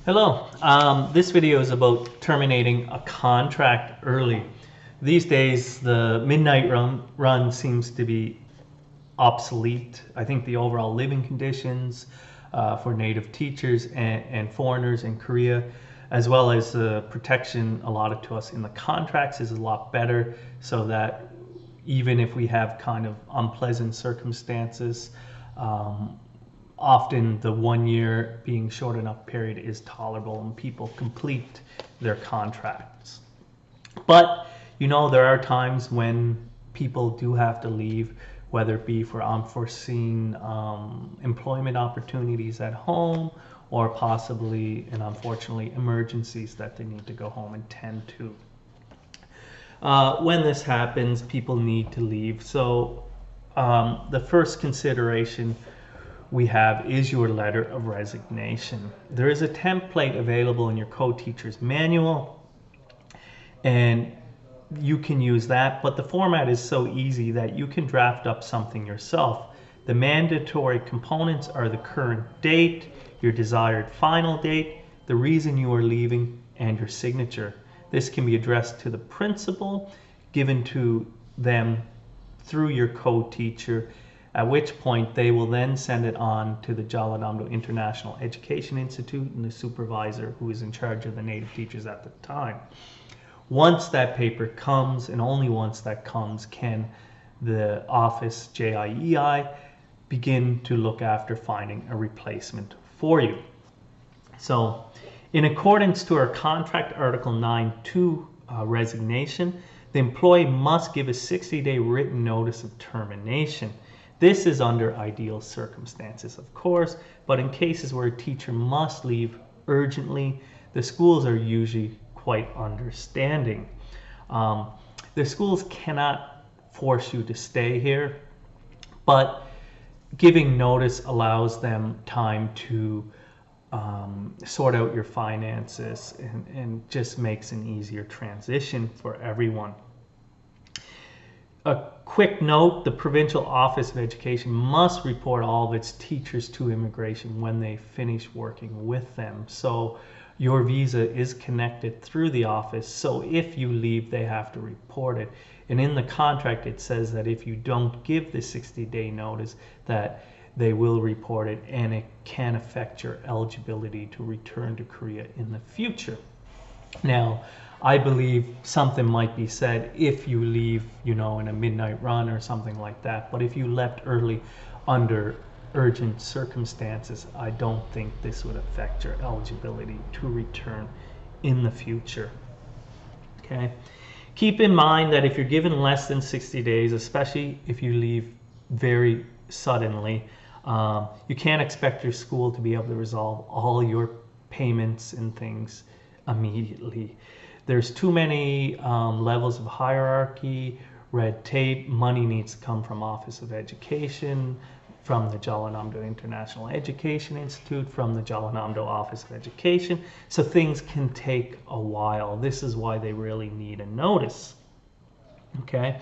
Hello, this video is about terminating a contract early. These days, the midnight run seems to be obsolete. I think the overall living conditions for native teachers and foreigners in Korea, as well as the protection allotted to us in the contracts, is a lot better, so that even if we have kind of unpleasant circumstances, often the 1 year being short enough period is tolerable and people complete their contracts. But there are times when people do have to leave, whether it be for unforeseen employment opportunities at home, or possibly and unfortunately emergencies that they need to go home and tend to. When this happens, people need to leave. So the first consideration we have is your letter of resignation. There is a template available in your co-teacher's manual, and you can use that, but the format is so easy that you can draft up something yourself. The mandatory components are the current date, your desired final date, the reason you are leaving, and your signature. This can be addressed to the principal, given to them through your co-teacher, at which point they will then send it on to the Jeollanamdo International Education Institute and the supervisor, who is in charge of the native teachers at the time. Once that paper comes, and only once that comes, can the office, JIEI, begin to look after finding a replacement for you. So in accordance to our contract Article 9.2 resignation, the employee must give a 60-day written notice of termination. This is under ideal circumstances, of course, but in cases where a teacher must leave urgently, the schools are usually quite understanding. The schools cannot force you to stay here, but giving notice allows them time to sort out your finances and just makes an easier transition for everyone. A quick note, the Provincial Office of Education must report all of its teachers to immigration when they finish working with them. So your visa is connected through the office, so if you leave, they have to report it. And in the contract, it says that if you don't give the 60-day notice, that they will report it, and it can affect your eligibility to return to Korea in the future. Now, I believe something might be said if you leave, in a midnight run or something like that. But if you left early under urgent circumstances, I don't think this would affect your eligibility to return in the future. Okay. Keep in mind that if you're given less than 60 days, especially if you leave very suddenly, you can't expect your school to be able to resolve all your payments and things immediately. There's too many levels of hierarchy, red tape. Money needs to come from Office of Education, from the Jeollanamdo International Education Institute, from the Jeollanamdo Office of Education. So things can take a while. This is why they really need a notice. Okay.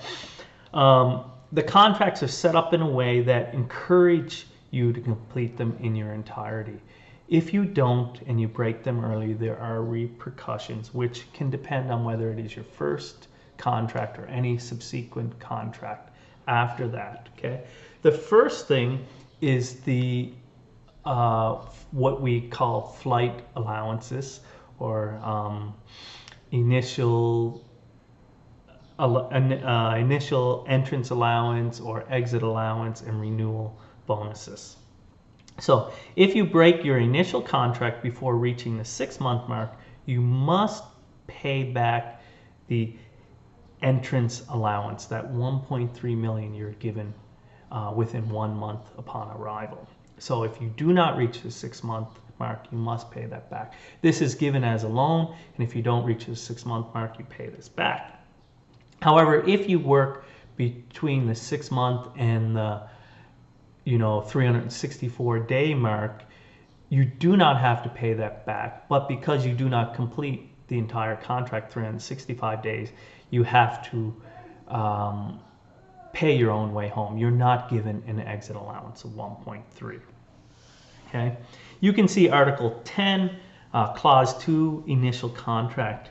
The contracts are set up in a way that encourage you to complete them in your entirety. If you don't and you break them early, there are repercussions, which can depend on whether it is your first contract or any subsequent contract after that. Okay. The first thing is the what we call flight allowances, or initial entrance allowance or exit allowance, and renewal bonuses. So if you break your initial contract before reaching the 6-month mark, you must pay back the entrance allowance, that 1.3 million you're given within 1 month upon arrival. So if you do not reach the 6-month mark, you must pay that back. This is given as a loan, and if you don't reach the 6-month mark, you pay this back. However, if you work between the 6-month and the 364-day mark, you do not have to pay that back. But because you do not complete the entire contract 365 days, you have to pay your own way home. You're not given an exit allowance of 1.3. Okay, you can see Article 10 Clause 2, initial contract.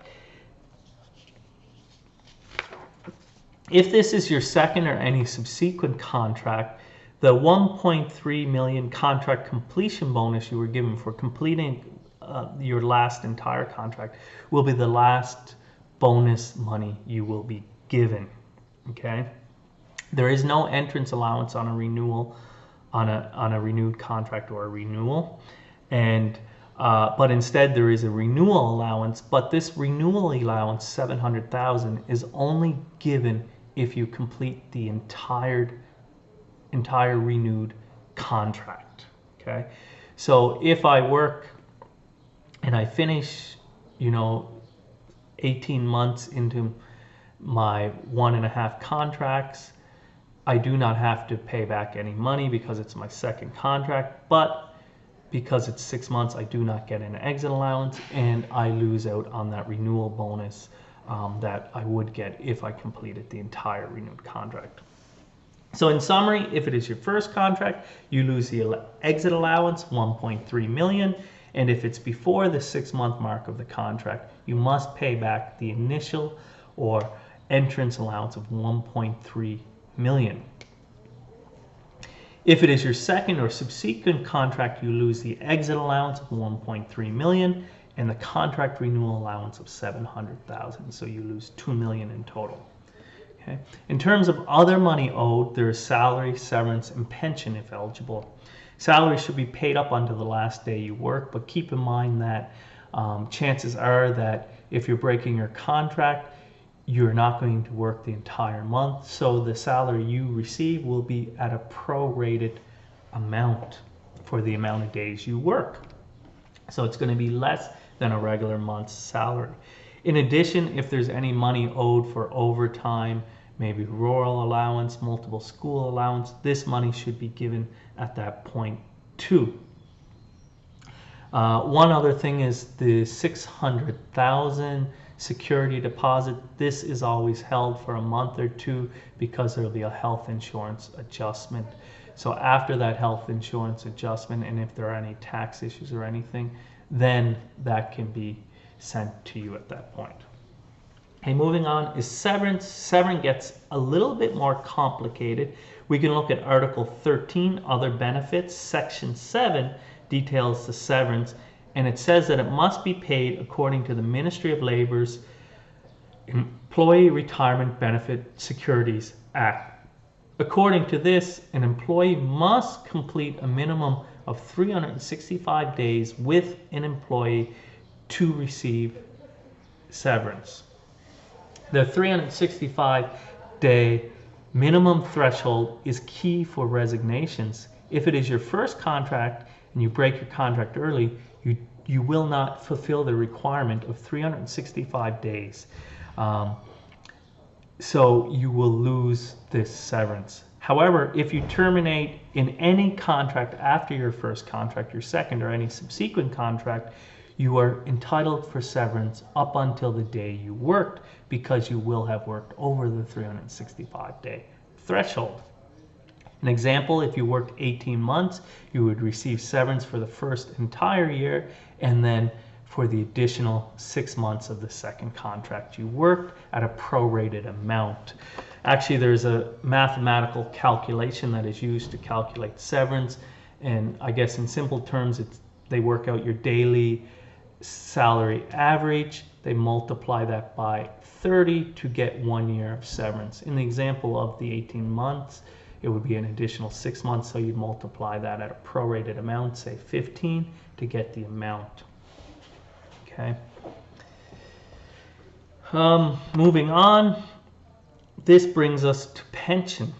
If this is your second or any subsequent contract, the 1.3 million contract completion bonus you were given for completing your last entire contract will be the last bonus money you will be given. Okay, there is no entrance allowance on a renewal, on a renewed contract or a renewal, and but instead there is a renewal allowance. But this renewal allowance, 700,000, is only given if you complete the entire renewed contract. Okay, so if I work and I finish, 18 months into my 1.5 contracts, I do not have to pay back any money because it's my second contract, but because it's 6 months, I do not get an exit allowance, and I lose out on that renewal bonus that I would get if I completed the entire renewed contract. So in summary, if it is your first contract, you lose the exit allowance, 1.3 million. And if it's before the 6-month mark of the contract, you must pay back the initial or entrance allowance of 1.3 million. If it is your second or subsequent contract, you lose the exit allowance of 1.3 million and the contract renewal allowance of 700,000. So you lose 2 million in total. Okay. In terms of other money owed, there is salary, severance, and pension if eligible. Salary should be paid up until the last day you work, but keep in mind that chances are that if you're breaking your contract, you're not going to work the entire month. So the salary you receive will be at a prorated amount for the amount of days you work. So it's going to be less than a regular month's salary. In addition, if there's any money owed for overtime, maybe rural allowance, multiple school allowance, this money should be given at that point too. One other thing is the 600,000 security deposit. This is always held for a month or two because there will be a health insurance adjustment. So after that health insurance adjustment, and if there are any tax issues or anything, then that can be sent to you at that point. Okay, moving on is severance. Severance gets a little bit more complicated. We can look at Article 13, Other Benefits. Section 7 details the severance, and it says that it must be paid according to the Ministry of Labor's Employee Retirement Benefit Securities Act. According to this, an employee must complete a minimum of 365 days with an employee to receive severance. The 365-day minimum threshold is key for resignations. If it is your first contract and you break your contract early, you will not fulfill the requirement of 365 days. So you will lose this severance. However, if you terminate in any contract after your first contract, your second, or any subsequent contract, you are entitled for severance up until the day you worked, because you will have worked over the 365-day threshold. An example, if you worked 18 months, you would receive severance for the first entire year, and then for the additional 6 months of the second contract you worked at a prorated amount. Actually, there's a mathematical calculation that is used to calculate severance, and I guess in simple terms, they work out your daily salary average, they multiply that by 30 to get 1 year of severance. In the example of the 18 months, it would be an additional 6 months, so you'd multiply that at a prorated amount, say 15, to get the amount. Okay. Moving on, this brings us to pension.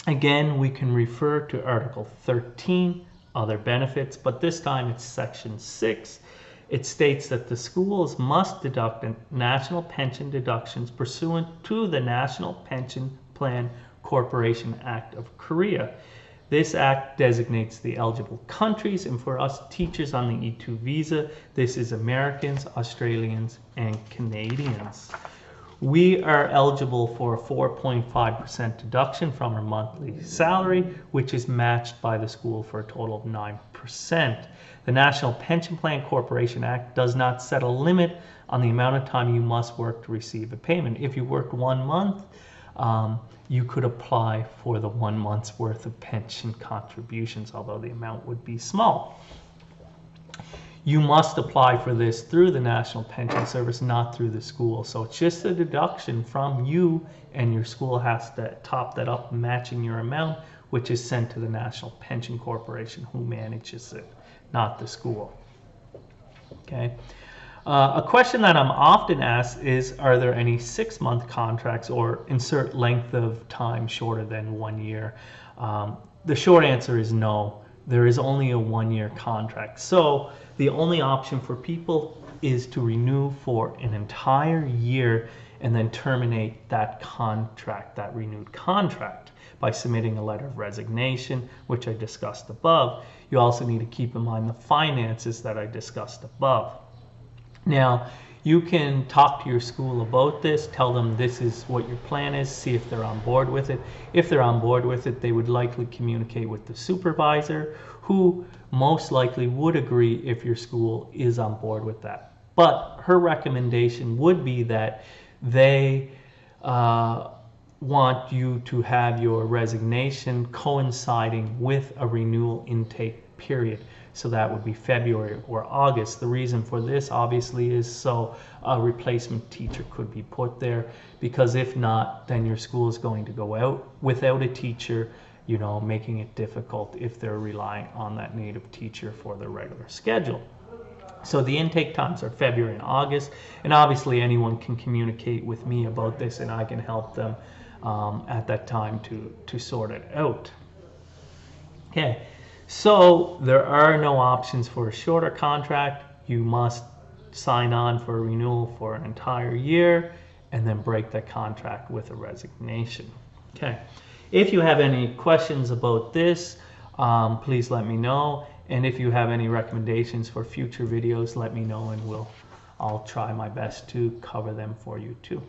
Again, we can refer to Article 13, Other Benefits, but this time it's Section 6. It states that the schools must deduct national pension deductions pursuant to the National Pension Plan Corporation Act of Korea. This act designates the eligible countries, and for us teachers on the E2 visa, this is Americans, Australians, and Canadians. We are eligible for a 4.5% deduction from our monthly salary, which is matched by the school for a total of 9%. 100%. The National Pension Plan Corporation Act does not set a limit on the amount of time you must work to receive a payment. If you worked 1 month, you could apply for the 1 month's worth of pension contributions, although the amount would be small. You must apply for this through the National Pension Service, not through the school. So it's just a deduction from you, and your school has to top that up, matching your amount, which is sent to the National Pension Corporation, who manages it, not the school. Okay. A question that I'm often asked is, are there any 6-month contracts, or insert length of time shorter than 1 year? The short answer is no. There is only a 1-year contract. So the only option for people is to renew for an entire year and then terminate that contract, that renewed contract, by submitting a letter of resignation, which I discussed above. You also need to keep in mind the finances that I discussed above. Now, you can talk to your school about this, tell them this is what your plan is, see if they're on board with it. If they're on board with it, they would likely communicate with the supervisor, who most likely would agree if your school is on board with that. But her recommendation would be that they want you to have your resignation coinciding with a renewal intake period. So that would be February or August. The reason for this obviously is so a replacement teacher could be put there, because if not, then your school is going to go out without a teacher, you know, making it difficult if they're relying on that native teacher for their regular schedule. So the intake times are February and August, and obviously anyone can communicate with me about this, and I can help them at that time to sort it out. Okay. So there are no options for a shorter contract. You must sign on for a renewal for an entire year and then break that contract with a resignation. Okay. If you have any questions about this, please let me know. And if you have any recommendations for future videos, let me know, and I'll try my best to cover them for you too.